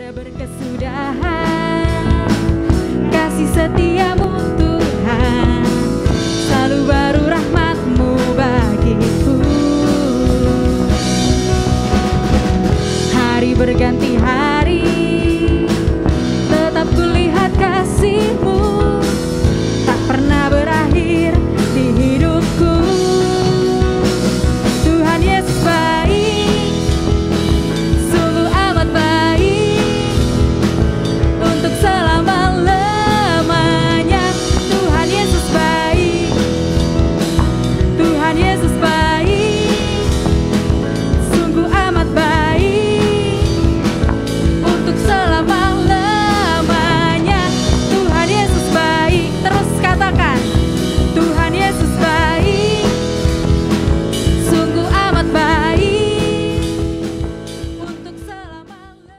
Tiada berkesudahan, kasih setiamu Tuhan, selalu baru rahmat-Mu bagiku. Hari berganti hari, tetap kulihat kasih-Mu, tak pernah berakhir di hidupku. Tuhan Yesus baik, sungguh amat baik, untuk selama-lamanya. Tuhan Yesus baik, Tuhan Yesus baik, sungguh amat baik, untuk selama-lamanya. Tuhan Yesus baik, terus katakan, Tuhan Yesus baik, sungguh amat baik, untuk selama-lamanya.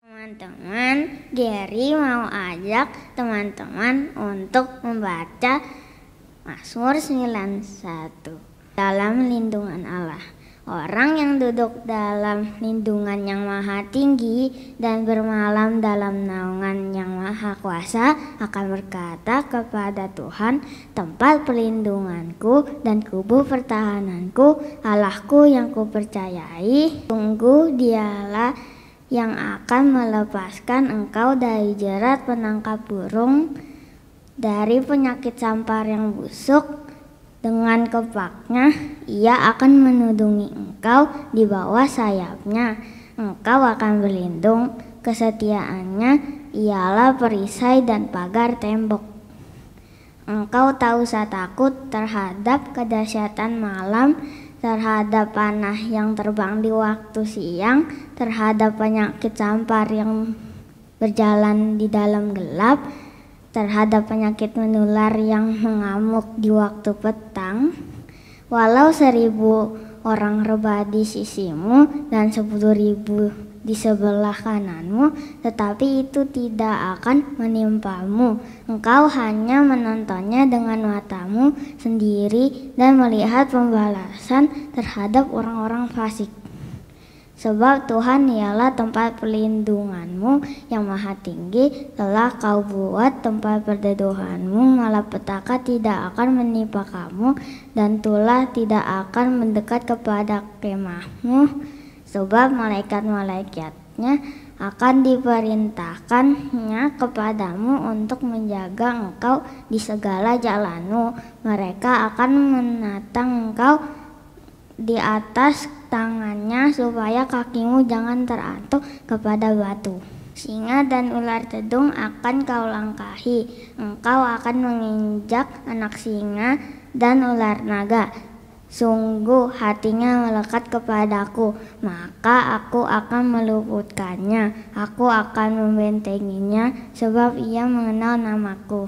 Teman-teman, Gary mau ajak teman-teman untuk membaca Mazmur 91. Dalam lindungan Allah. Orang yang duduk dalam lindungan yang maha tinggi dan bermalam dalam naungan yang maha kuasa akan berkata kepada Tuhan, tempat perlindunganku dan kubu pertahananku, Allahku yang kupercayai. Sungguh Dialah yang akan melepaskan engkau dari jerat penangkap burung, dari penyakit sampar yang busuk. Dengan kepaknya ia akan menudungi engkau, di bawah sayapnya engkau akan berlindung. Kesetiaannya ialah perisai dan pagar tembok. Engkau tak usah takut terhadap kedahsyatan malam, terhadap panah yang terbang di waktu siang, terhadap penyakit sampar yang berjalan di dalam gelap, terhadap penyakit menular yang mengamuk di waktu petang. Walau 1000 orang rebah di sisimu dan 10.000 di sebelah kananmu, tetapi itu tidak akan menimpamu. Engkau hanya menontonnya dengan matamu sendiri dan melihat pembalasan terhadap orang-orang fasik. Sebab Tuhan ialah tempat perlindunganmu yang maha tinggi, telah kau buat tempat perteduhanmu, malapetaka tidak akan menimpa kamu, dan tulah tidak akan mendekat kepada kemahmu. Sebab malaikat-malaikatnya akan diperintahkannya kepadamu untuk menjaga engkau di segala jalanmu. Mereka akan menatang engkau di atas tangannya supaya kakimu jangan terantuk kepada batu. Singa dan ular tedung akan kau langkahi. Engkau akan menginjak anak singa dan ular naga. Sungguh hatinya melekat kepadaku, maka aku akan meluputkannya. Aku akan membentenginya, sebab ia mengenal namaku.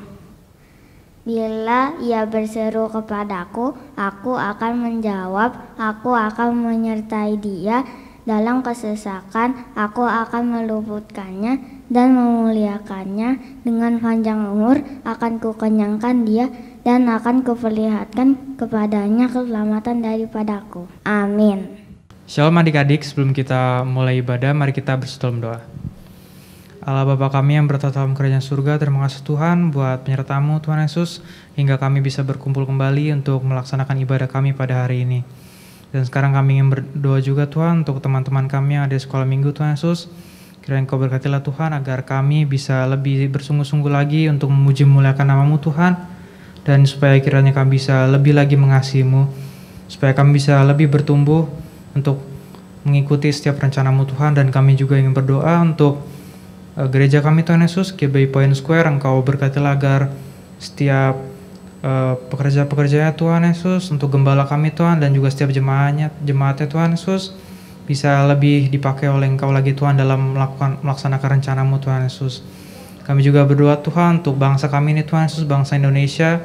Bila ia berseru kepadaku, aku akan menjawab. Aku akan menyertai dia dalam kesesakan. Aku akan meluputkannya dan memuliakannya. Dengan panjang umur akan kukenyangkan dia dan akan kuperlihatkan kepadanya keselamatan daripadaku. Amin. Shalom adik-adik, sebelum kita mulai ibadah, mari kita bersatu dalam doa. Allah Bapa kami yang bertata dalam kerajaan surga, terima kasih Tuhan buat penyertaan-Mu Tuhan Yesus, hingga kami bisa berkumpul kembali untuk melaksanakan ibadah kami pada hari ini. Dan sekarang kami ingin berdoa juga Tuhan untuk teman-teman kami yang ada di sekolah minggu Tuhan Yesus. Kiranya Engkau berkatilah Tuhan agar kami bisa lebih bersungguh-sungguh lagi untuk memuji memuliakan nama-Mu Tuhan, dan supaya kiranya kami bisa lebih lagi mengasihi-Mu, supaya kami bisa lebih bertumbuh untuk mengikuti setiap rencana-Mu Tuhan. Dan kami juga ingin berdoa untuk gereja kami Tuhan Yesus, GBI Point Square. Engkau berkatilah agar setiap pekerja-pekerjanya Tuhan Yesus, untuk gembala kami Tuhan, dan juga setiap jemaatnya Tuhan Yesus, bisa lebih dipakai oleh Engkau lagi Tuhan dalam melaksanakan rencana-Mu Tuhan Yesus. Kami juga berdoa Tuhan untuk bangsa kami ini Tuhan Yesus, bangsa Indonesia.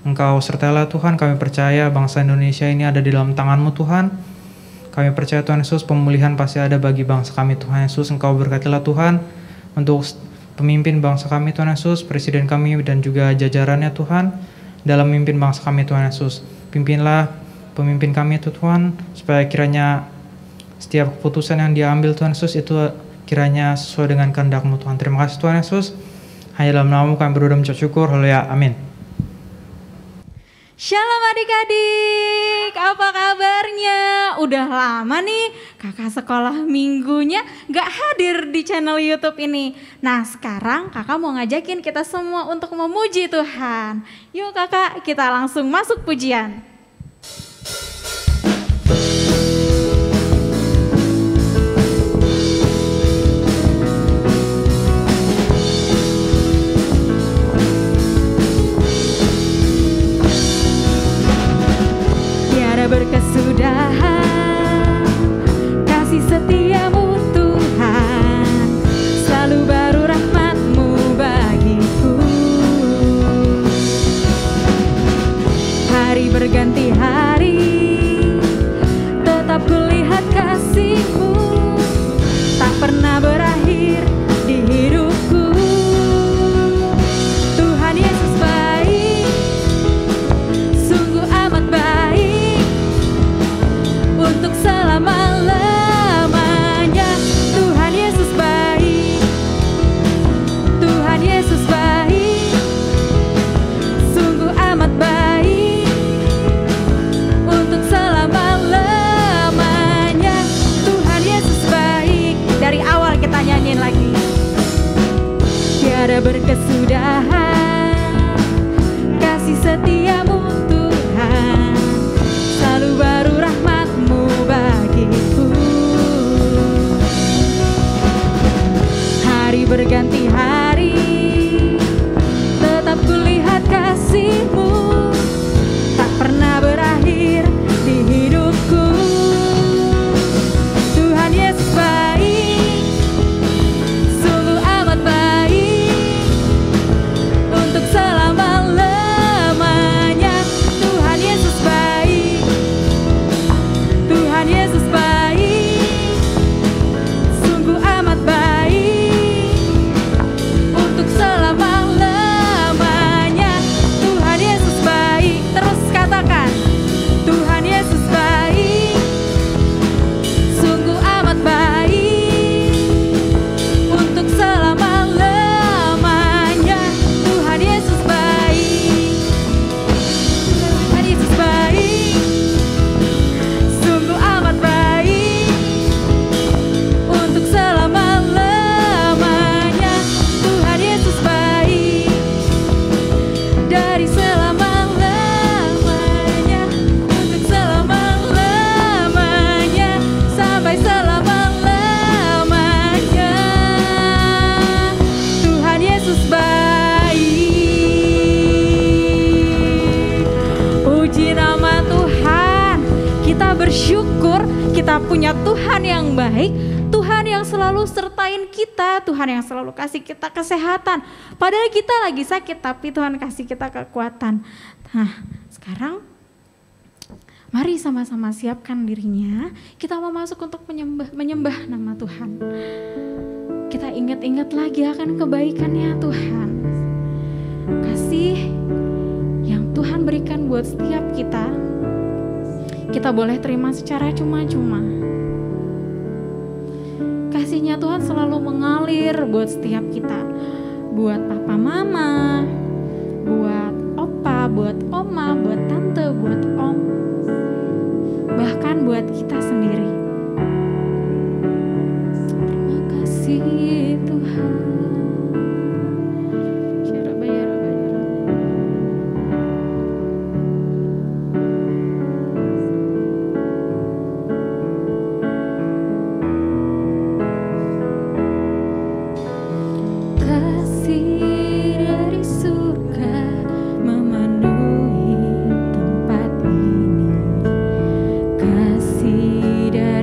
Engkau sertailah Tuhan, kami percaya bangsa Indonesia ini ada di dalam tangan-Mu Tuhan. Kami percaya Tuhan Yesus, pemulihan pasti ada bagi bangsa kami Tuhan Yesus. Engkau berkatilah Tuhan untuk pemimpin bangsa kami Tuhan Yesus, presiden kami dan juga jajarannya Tuhan, dalam memimpin bangsa kami Tuhan Yesus. Pimpinlah pemimpin kami itu Tuhan, supaya kiranya setiap keputusan yang diambil Tuhan Yesus itu kiranya sesuai dengan kehendak-Mu Tuhan. Terima kasih Tuhan Yesus. Hanya dalam nama-Mu kami berdoa dan mengucap syukur. Haleluya. Amin. Shalom adik-adik, apa kabarnya? Udah lama nih kakak sekolah minggunya gak hadir di channel YouTube ini. Nah sekarang kakak mau ngajakin kita semua untuk memuji Tuhan. Yuk kakak, kita langsung masuk pujian. Berkesudahan kasih setiamu Tuhan, selalu baru rahmat-Mu bagiku. Hari berganti hari, tetap kulihat kasih-Mu, tak pernah berakhir di hidupku. Tuhan Yesus baik, sungguh amat baik, untuk selama-lamanya. Tuhan Yesus baik, Tuhan Yesus baik, sungguh amat baik, untuk selama-lamanya. Tuhan Yesus baik. Dari awal kita nyanyiin lagi. Tiada berkesudahan kasih setiamu Tuhan, selalu baru rahmat-Mu bagiku. Hari berganti hari, tetap kulihat kasih-Mu, tak pernah berakhir di hidupku. Tuhan Yesus baik, sungguh amat baik, untuk selama-lamanya. Tuhan Yesus baik, Tuhan Yesus baik, sungguh amat baik, untuk selama-lamanya. Tuhan Yesus baik. Terus katakan, Tuhan Yesus baik, sungguh amat baik, untuk selama-lamanya. Tuhan Yesus baik, Tuhan Yesus baik, sungguh amat baik, untuk selama-lamanya. Tuhan Yesus baik, dari selama-lamanya, untuk selama-lamanya, sampai selama-lamanya. Tuhan Yesus baik. Puji nama Tuhan. Kita bersyukur kita punya Tuhan yang baik, Tuhan yang selalu sertain kita, Tuhan yang selalu kasih kita kesehatan. Padahal kita lagi sakit, tapi Tuhan kasih kita kekuatan. Nah, sekarang mari sama-sama siapkan dirinya. Kita mau masuk untuk menyembah nama Tuhan. Kita ingat-ingat lagi akan kebaikannya Tuhan. Kasih yang Tuhan berikan buat setiap kita, kita boleh terima secara cuma-cuma. Kasihnya Tuhan selalu mengalir buat setiap kita. Buat papa mama, buat opa, buat oma, buat tante, buat om, bahkan buat kita sendiri. Terima kasih Tuhan. Kasih dari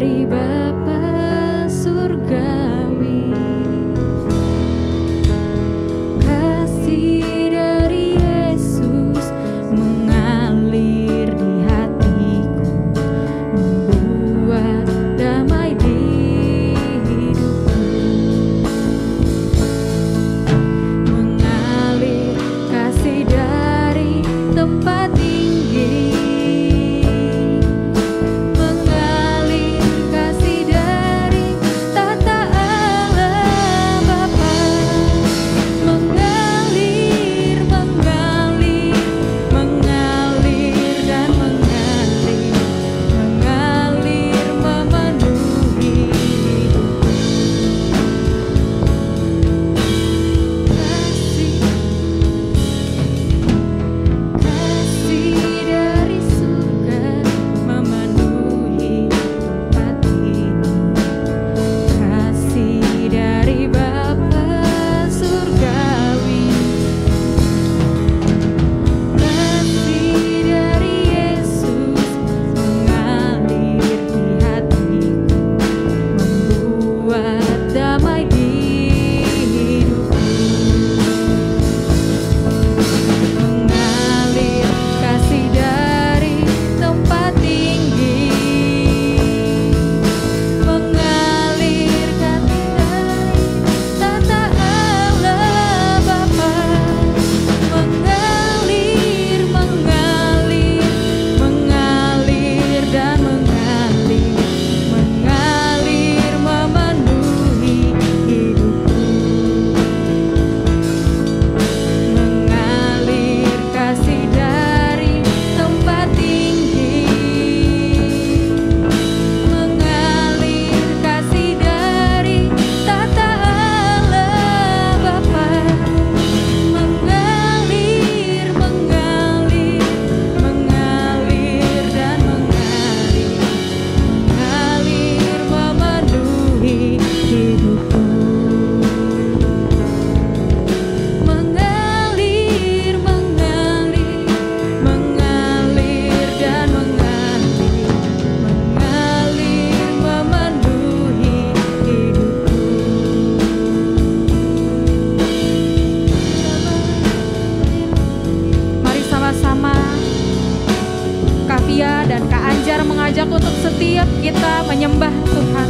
menyembah Tuhan.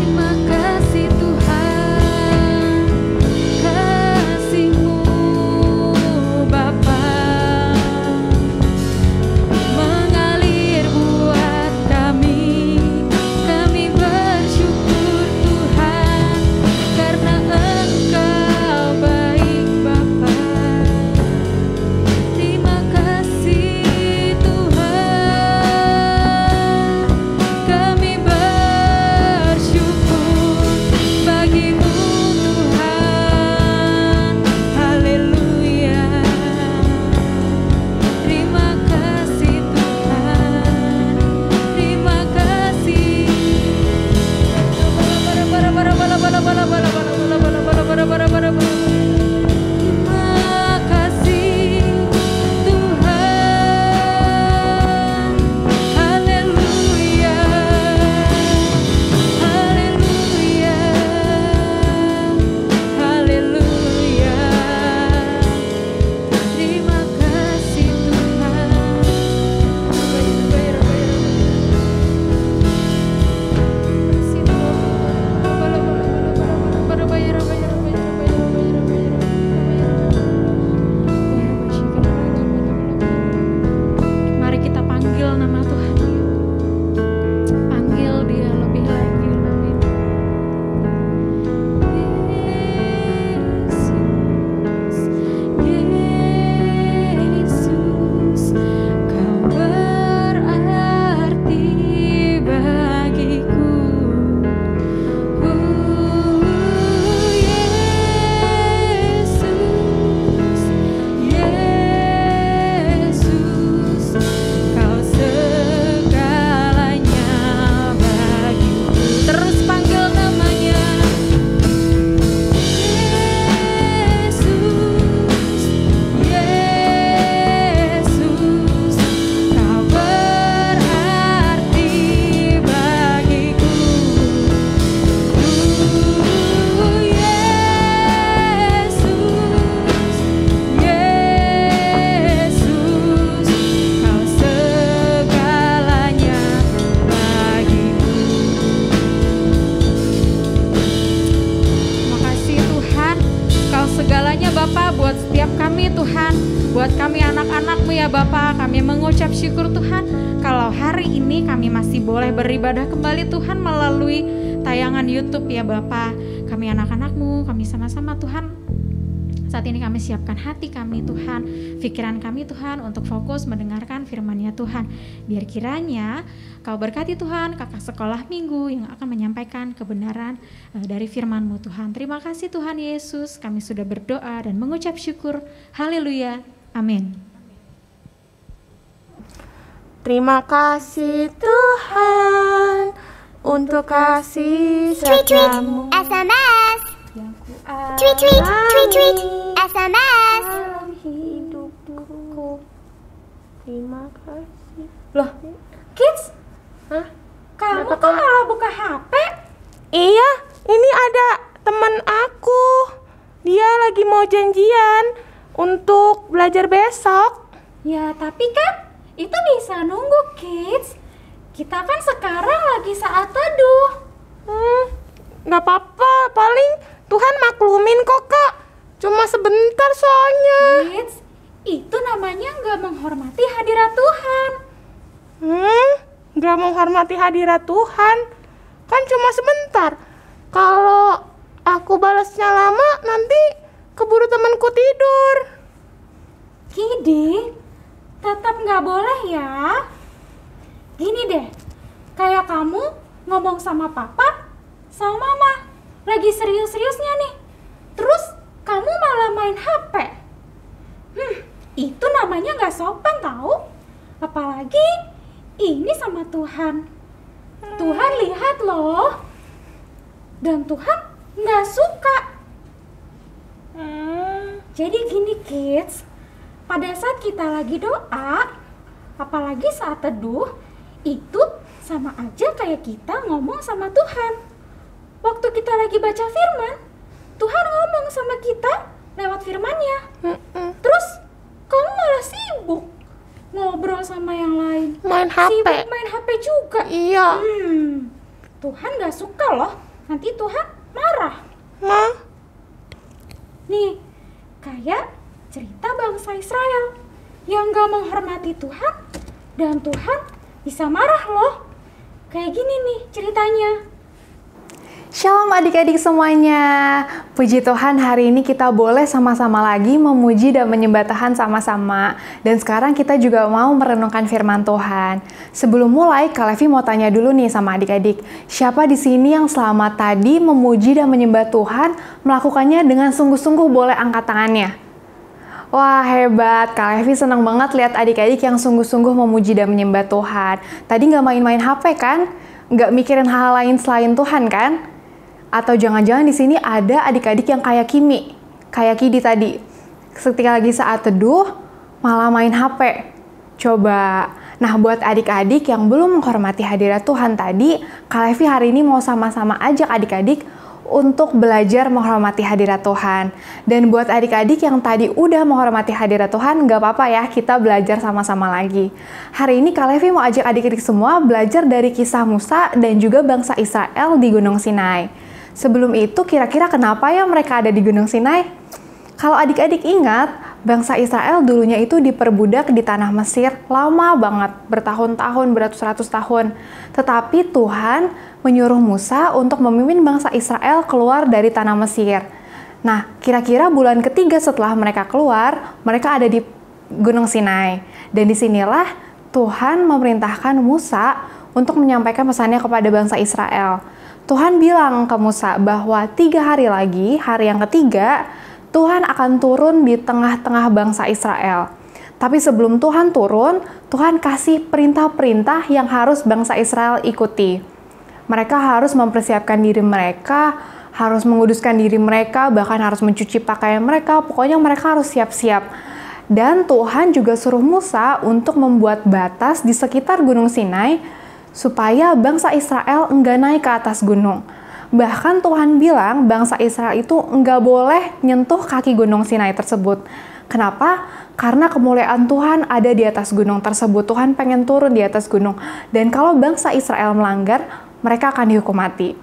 Terima kasih Tuhan, kasih-Mu Bapa mengalir buat kami. Kami bersyukur Tuhan, karena Engkau baik Bapa. Terima kasih Tuhan, kami bersyukur bagi-Mu Tuhan. Haleluya. Terima kasih Tuhan, terima kasih. Terima kasih Tuhan. Haleluya. Haleluya. Haleluya. Terima kasih Tuhan. Mari kita panggil nama Tuhan. Panggil Dia lebih lagi, lebih. Yesus, Kau berarti bagiku. Yesus, Yesus, Kau segalanya bagiku. Terus panggil namanya. Yesus, Yesus, Kau berarti bagiku. Yesus, Kau segalanya bagiku. Terima kasih Tuhan, Kau segalanya Bapa buat setiap kami Tuhan. Buat kami anak-anak-Mu ya Bapa, kami mengucap syukur Tuhan kalau hari ini kami masih boleh beribadah kembali Tuhan melalui tayangan YouTube ya Bapa. Kami anak-anak-Mu, kami sama-sama Tuhan. Saat ini kami siapkan hati kami Tuhan, pikiran kami Tuhan untuk fokus mendengarkan firman-Nya Tuhan. Biar kiranya Kau berkati Tuhan kakak sekolah minggu yang akan menyampaikan kebenaran dari firman-Mu Tuhan. Terima kasih Tuhan Yesus, kami sudah berdoa dan mengucap syukur. Haleluya, amin. Terima kasih Tuhan untuk kasih setiamu SMS. yang ku Tweet, tweet, tweet, tweet. SMS. dalam hidupku. Terima kasih. Loh, Kids, Hah? kamu Kenapa kok kamu- malah buka HP? Iya, ini ada teman aku. Dia lagi mau janjian untuk belajar besok. Ya, tapi kan itu bisa nunggu, Kids. Kita kan sekarang lagi saat teduh. Nggak apa-apa, paling Tuhan maklumin kok Kak. Cuma sebentar soalnya. Kids, itu namanya nggak menghormati hadirat Tuhan. Nggak menghormati hadirat Tuhan. Kan cuma sebentar. Kalau aku balasnya lama, nanti keburu temanku tidur. Kidi, tetap nggak boleh ya. Gini deh, kayak kamu ngomong sama papa, sama mama, lagi serius-seriusnya nih. Terus kamu malah main HP. Itu namanya nggak sopan tahu. Apalagi ini sama Tuhan. Tuhan lihat loh. Dan Tuhan nggak suka. Jadi gini kids, pada saat kita lagi doa, apalagi saat teduh, itu sama aja kayak kita ngomong sama Tuhan. Waktu kita lagi baca firman, Tuhan ngomong sama kita lewat firman-Nya. Terus kamu malah sibuk ngobrol sama yang lain. Main HP. Sibuk main HP juga. Iya. Tuhan gak suka loh. Nanti Tuhan marah. Hah? Nih, kayak cerita bangsa Israel yang gak menghormati Tuhan dan Tuhan bisa marah loh. Kayak gini nih ceritanya. Shalom adik-adik semuanya. Puji Tuhan, hari ini kita boleh sama-sama lagi memuji dan menyembah Tuhan sama-sama. Dan sekarang kita juga mau merenungkan firman Tuhan. Sebelum mulai, Kak Levi mau tanya dulu nih sama adik-adik. Siapa di sini yang selama tadi memuji dan menyembah Tuhan, melakukannya dengan sungguh-sungguh? Boleh angkat tangannya. Wah, hebat. Kak Levi senang banget lihat adik-adik yang sungguh-sungguh memuji dan menyembah Tuhan. Tadi nggak main-main HP kan? Nggak mikirin hal lain selain Tuhan kan? Atau jangan-jangan di sini ada adik-adik yang kayak Kimi, kayak Kidi tadi. Ketika lagi saat teduh, malah main HP. Coba. Nah, buat adik-adik yang belum menghormati hadirat Tuhan tadi, Kak Levi hari ini mau sama-sama ajak adik-adik untuk belajar menghormati hadirat Tuhan. Dan buat adik-adik yang tadi udah menghormati hadirat Tuhan, nggak apa-apa ya, kita belajar sama-sama lagi. Hari ini Kak Levi mau ajak adik-adik semua belajar dari kisah Musa dan juga bangsa Israel di Gunung Sinai. Sebelum itu, kira-kira kenapa ya mereka ada di Gunung Sinai? Kalau adik-adik ingat, bangsa Israel dulunya itu diperbudak di tanah Mesir lama banget, bertahun-tahun, beratus-ratus tahun. Tetapi Tuhan menyuruh Musa untuk memimpin bangsa Israel keluar dari tanah Mesir. Nah, kira-kira bulan ketiga setelah mereka keluar, mereka ada di Gunung Sinai. Dan disinilah Tuhan memerintahkan Musa untuk menyampaikan pesannya kepada bangsa Israel. Tuhan bilang ke Musa bahwa 3 hari lagi, hari yang ketiga, Tuhan akan turun di tengah-tengah bangsa Israel. Tapi sebelum Tuhan turun, Tuhan kasih perintah-perintah yang harus bangsa Israel ikuti. Mereka harus mempersiapkan diri mereka, harus menguduskan diri mereka, bahkan harus mencuci pakaian mereka, pokoknya mereka harus siap-siap. Dan Tuhan juga suruh Musa untuk membuat batas di sekitar Gunung Sinai, supaya bangsa Israel enggak naik ke atas gunung. Bahkan Tuhan bilang bangsa Israel itu enggak boleh nyentuh kaki Gunung Sinai tersebut. Kenapa? Karena kemuliaan Tuhan ada di atas gunung tersebut. Tuhan pengen turun di atas gunung. Dan kalau bangsa Israel melanggar, mereka akan dihukum mati.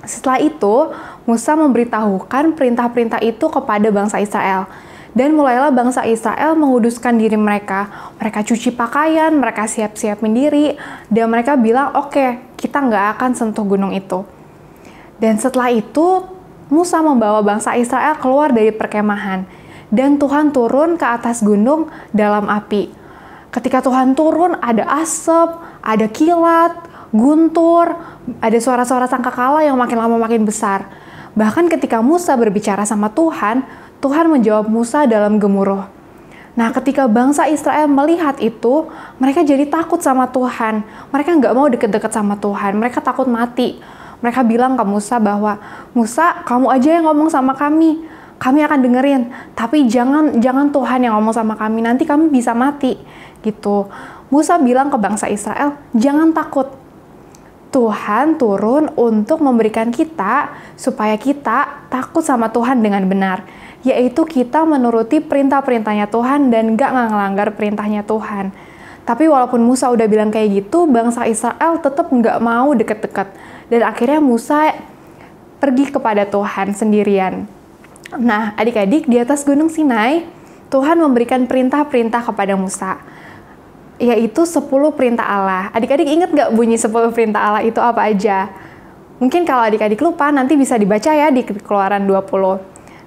Setelah itu, Musa memberitahukan perintah-perintah itu kepada bangsa Israel. Dan mulailah bangsa Israel menguduskan diri mereka. Mereka cuci pakaian, mereka siap-siapin diri, dan mereka bilang, oke, kita nggak akan sentuh gunung itu. Dan setelah itu, Musa membawa bangsa Israel keluar dari perkemahan. Dan Tuhan turun ke atas gunung dalam api. Ketika Tuhan turun, ada asap, ada kilat, guntur, ada suara-suara sangkakala yang makin lama makin besar. Bahkan ketika Musa berbicara sama Tuhan, Tuhan menjawab Musa dalam gemuruh. Nah, ketika bangsa Israel melihat itu, mereka jadi takut sama Tuhan. Mereka nggak mau deket-deket sama Tuhan. Mereka takut mati. Mereka bilang ke Musa bahwa, Musa, kamu aja yang ngomong sama kami. Kami akan dengerin. Tapi jangan Tuhan yang ngomong sama kami. Nanti kami bisa mati. Gitu. Musa bilang ke bangsa Israel, jangan takut. Tuhan turun untuk memberikan kita supaya kita takut sama Tuhan dengan benar. Yaitu kita menuruti perintah-perintahnya Tuhan dan gak ngelanggar perintahnya Tuhan. Tapi walaupun Musa udah bilang kayak gitu, bangsa Israel tetap gak mau deket-deket. Dan akhirnya Musa pergi kepada Tuhan sendirian. Nah, adik-adik, di atas Gunung Sinai, Tuhan memberikan perintah-perintah kepada Musa. Yaitu 10 perintah Allah. Adik-adik ingat gak bunyi 10 perintah Allah itu apa aja? Mungkin kalau adik-adik lupa, nanti bisa dibaca ya di Keluaran 20.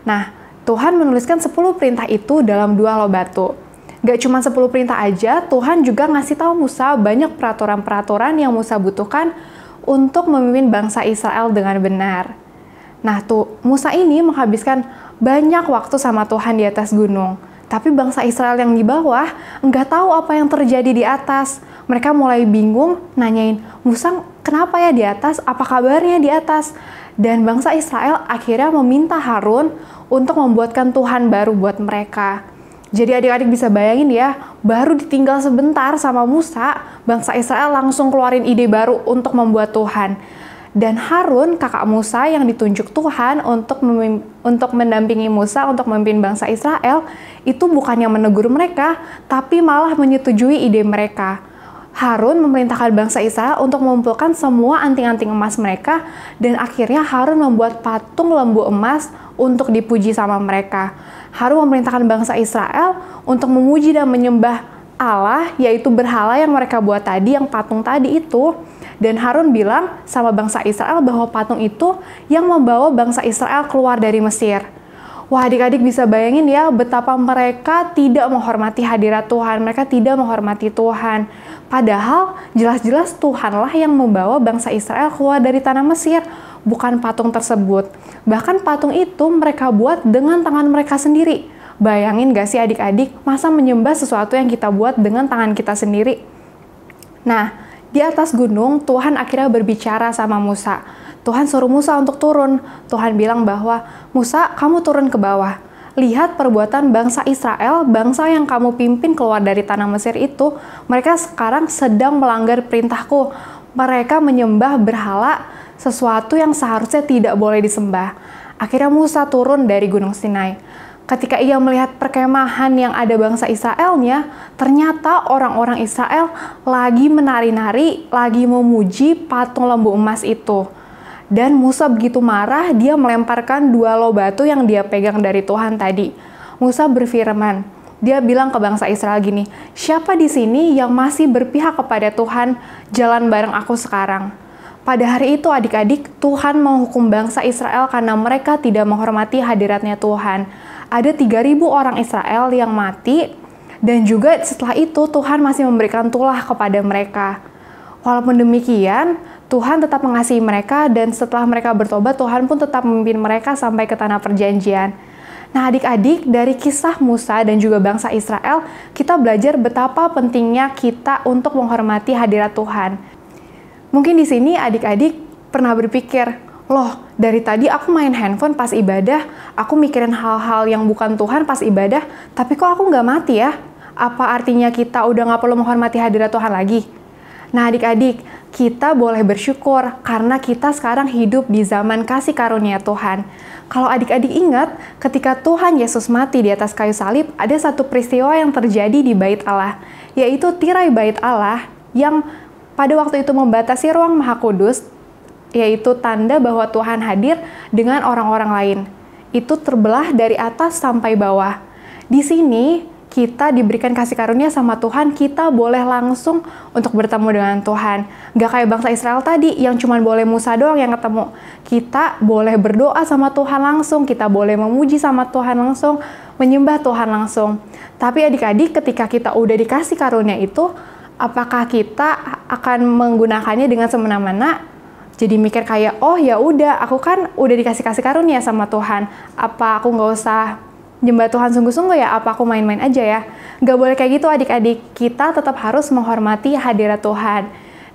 Nah, Tuhan menuliskan 10 perintah itu dalam 2 lo batu. Gak cuma 10 perintah aja, Tuhan juga ngasih tahu Musa banyak peraturan-peraturan yang Musa butuhkan untuk memimpin bangsa Israel dengan benar. Nah tuh, Musa ini menghabiskan banyak waktu sama Tuhan di atas gunung. Tapi bangsa Israel yang di bawah nggak tahu apa yang terjadi di atas. Mereka mulai bingung, nanyain, Musa kenapa ya di atas? Apa kabarnya di atas? Dan bangsa Israel akhirnya meminta Harun untuk membuatkan Tuhan baru buat mereka. Jadi adik-adik bisa bayangin ya, baru ditinggal sebentar sama Musa, bangsa Israel langsung keluarin ide baru untuk membuat Tuhan. Dan Harun, kakak Musa yang ditunjuk Tuhan untuk mendampingi Musa untuk memimpin bangsa Israel, itu bukannya menegur mereka, tapi malah menyetujui ide mereka. Harun memerintahkan bangsa Israel untuk mengumpulkan semua anting-anting emas mereka, dan akhirnya Harun membuat patung lembu emas untuk dipuji sama mereka. Harun memerintahkan bangsa Israel untuk memuji dan menyembah Allah, yaitu berhala yang mereka buat tadi, yang patung tadi itu. Dan Harun bilang sama bangsa Israel bahwa patung itu yang membawa bangsa Israel keluar dari Mesir. Wah, adik-adik bisa bayangin ya betapa mereka tidak menghormati hadirat Tuhan, mereka tidak menghormati Tuhan. Padahal jelas-jelas Tuhanlah yang membawa bangsa Israel keluar dari tanah Mesir, bukan patung tersebut. Bahkan patung itu mereka buat dengan tangan mereka sendiri. Bayangin gak sih adik-adik, masa menyembah sesuatu yang kita buat dengan tangan kita sendiri? Nah, di atas gunung, Tuhan akhirnya berbicara sama Musa. Tuhan suruh Musa untuk turun. Tuhan bilang bahwa, Musa, kamu turun ke bawah. Lihat perbuatan bangsa Israel, bangsa yang kamu pimpin keluar dari tanah Mesir itu, mereka sekarang sedang melanggar perintahku. Mereka menyembah berhala, sesuatu yang seharusnya tidak boleh disembah. Akhirnya Musa turun dari Gunung Sinai. Ketika ia melihat perkemahan yang ada bangsa Israelnya, ternyata orang-orang Israel lagi menari-nari, lagi memuji patung lembu emas itu. Dan Musa begitu marah, dia melemparkan 2 loh batu yang dia pegang dari Tuhan tadi. Musa berfirman, dia bilang ke bangsa Israel gini, siapa di sini yang masih berpihak kepada Tuhan, jalan bareng aku sekarang. Pada hari itu adik-adik, Tuhan menghukum bangsa Israel karena mereka tidak menghormati hadiratnya Tuhan. Ada 3.000 orang Israel yang mati, dan juga setelah itu Tuhan masih memberikan tulah kepada mereka. Walaupun demikian, Tuhan tetap mengasihi mereka, dan setelah mereka bertobat, Tuhan pun tetap memimpin mereka sampai ke tanah perjanjian. Nah adik-adik, dari kisah Musa dan juga bangsa Israel, kita belajar betapa pentingnya kita untuk menghormati hadirat Tuhan. Mungkin di sini adik-adik pernah berpikir, loh, dari tadi aku main handphone pas ibadah, aku mikirin hal-hal yang bukan Tuhan pas ibadah, tapi kok aku nggak mati ya? Apa artinya kita udah nggak perlu menghormati hadirat Tuhan lagi? Nah adik-adik, kita boleh bersyukur karena kita sekarang hidup di zaman kasih karunia Tuhan. Kalau adik-adik ingat, ketika Tuhan Yesus mati di atas kayu salib, ada satu peristiwa yang terjadi di bait Allah, yaitu tirai bait Allah yang pada waktu itu membatasi ruang Maha Kudus, yaitu tanda bahwa Tuhan hadir dengan orang-orang lain. Itu terbelah dari atas sampai bawah. Di sini kita diberikan kasih karunia sama Tuhan, kita boleh langsung untuk bertemu dengan Tuhan. Gak kayak bangsa Israel tadi yang cuma boleh Musa doang yang ketemu. Kita boleh berdoa sama Tuhan langsung, kita boleh memuji sama Tuhan langsung, menyembah Tuhan langsung. Tapi adik-adik, ketika kita udah dikasih karunia itu, apakah kita akan menggunakannya dengan semena-mena? Jadi mikir kayak, oh ya udah, aku kan udah dikasih karunia sama Tuhan. Apa aku nggak usah nyembah Tuhan sungguh-sungguh ya? Apa aku main-main aja ya? Nggak boleh kayak gitu adik-adik. Kita tetap harus menghormati hadirat Tuhan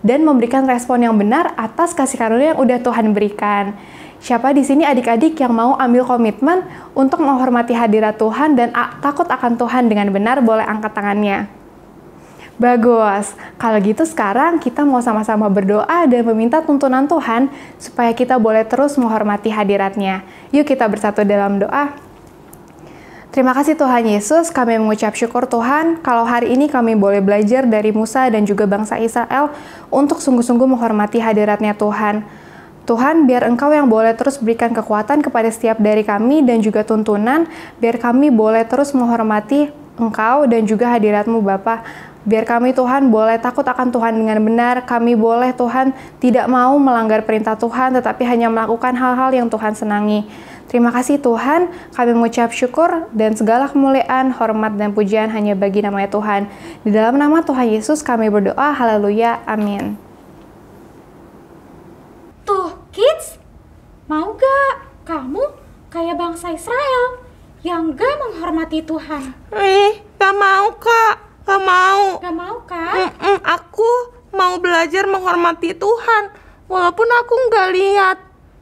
dan memberikan respon yang benar atas kasih karunia yang udah Tuhan berikan. Siapa di sini adik-adik yang mau ambil komitmen untuk menghormati hadirat Tuhan dan takut akan Tuhan dengan benar, boleh angkat tangannya. Bagus, kalau gitu sekarang kita mau sama-sama berdoa dan meminta tuntunan Tuhan supaya kita boleh terus menghormati hadiratnya. Yuk kita bersatu dalam doa. Terima kasih Tuhan Yesus, kami mengucap syukur Tuhan kalau hari ini kami boleh belajar dari Musa dan juga bangsa Israel untuk sungguh-sungguh menghormati hadiratnya Tuhan. Tuhan, biar Engkau yang boleh terus berikan kekuatan kepada setiap dari kami dan juga tuntunan, biar kami boleh terus menghormati Engkau dan juga hadirat-Mu Bapa. Biar kami Tuhan boleh takut akan Tuhan dengan benar, kami boleh Tuhan tidak mau melanggar perintah Tuhan, tetapi hanya melakukan hal-hal yang Tuhan senangi. Terima kasih Tuhan, kami mengucap syukur dan segala kemuliaan, hormat dan pujian hanya bagi nama-Nya Tuhan. Di dalam nama Tuhan Yesus kami berdoa, haleluya, amin. Tuh, kids, mau gak kamu kayak bangsa Israel yang gak menghormati Tuhan? Gak mau kak. Gak mau. Gak mau kan? Aku mau belajar menghormati Tuhan. Walaupun aku gak lihat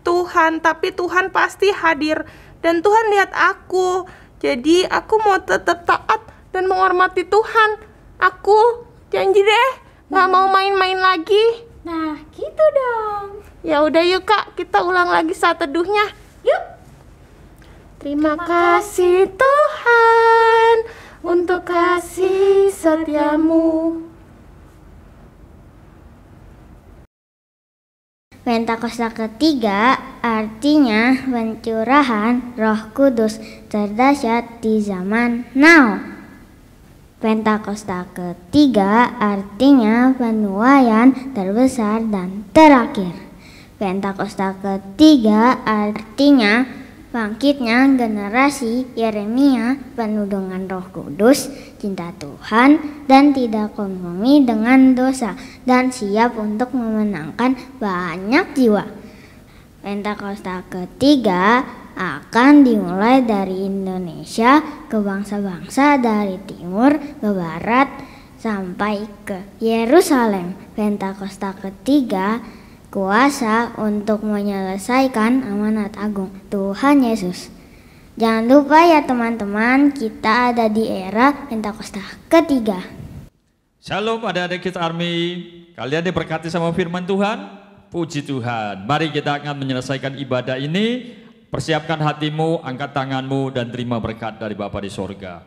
Tuhan, tapi Tuhan pasti hadir. Dan Tuhan lihat aku. Jadi aku mau tetap taat dan menghormati Tuhan. Aku janji deh, gak mau main-main lagi. Nah, gitu dong. Ya udah yuk Kak, kita ulang lagi saat teduhnya. Yuk. Terima kasih Tuhan untuk kasih setiamu. Pentakosta ketiga artinya pencurahan Roh Kudus terdahsyat di zaman now. Pentakosta ketiga artinya penuaian terbesar dan terakhir. Pentakosta ketiga artinya bangkitnya generasi Yeremia penuh dengan Roh Kudus, cinta Tuhan, dan tidak konformi dengan dosa, dan siap untuk memenangkan banyak jiwa. Pentakosta ketiga akan dimulai dari Indonesia ke bangsa-bangsa dari timur ke barat sampai ke Yerusalem. Pentakosta ketiga kuasa untuk menyelesaikan amanat agung Tuhan Yesus. Jangan lupa ya teman-teman, kita ada di era Pentakosta ketiga. Shalom adik-adik Kids Army, kalian diberkati sama firman Tuhan? Puji Tuhan, mari kita akan menyelesaikan ibadah ini. Persiapkan hatimu, angkat tanganmu, dan terima berkat dari Bapa di sorga.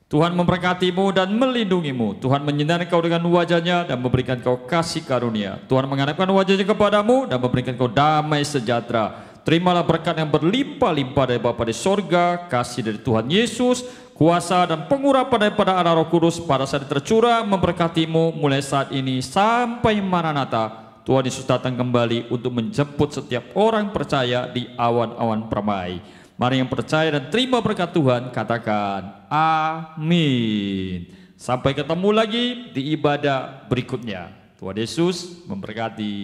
Tuhan memberkatimu dan melindungimu. Tuhan menyinari kau dengan wajahnya dan memberikan kau kasih karunia. Tuhan menghadapkan wajahnya kepadamu dan memberikan kau damai sejahtera. Terimalah berkat yang berlimpah-limpah dari Bapa di sorga, kasih dari Tuhan Yesus, kuasa dan pengurapan daripada Allah Roh Kudus pada saat tercurah memberkatimu mulai saat ini sampai Maranatha. Tuhan Yesus datang kembali untuk menjemput setiap orang percaya di awan-awan permai. Mari yang percaya dan terima berkat Tuhan, katakan amin. Sampai ketemu lagi di ibadah berikutnya. Tuhan Yesus memberkati.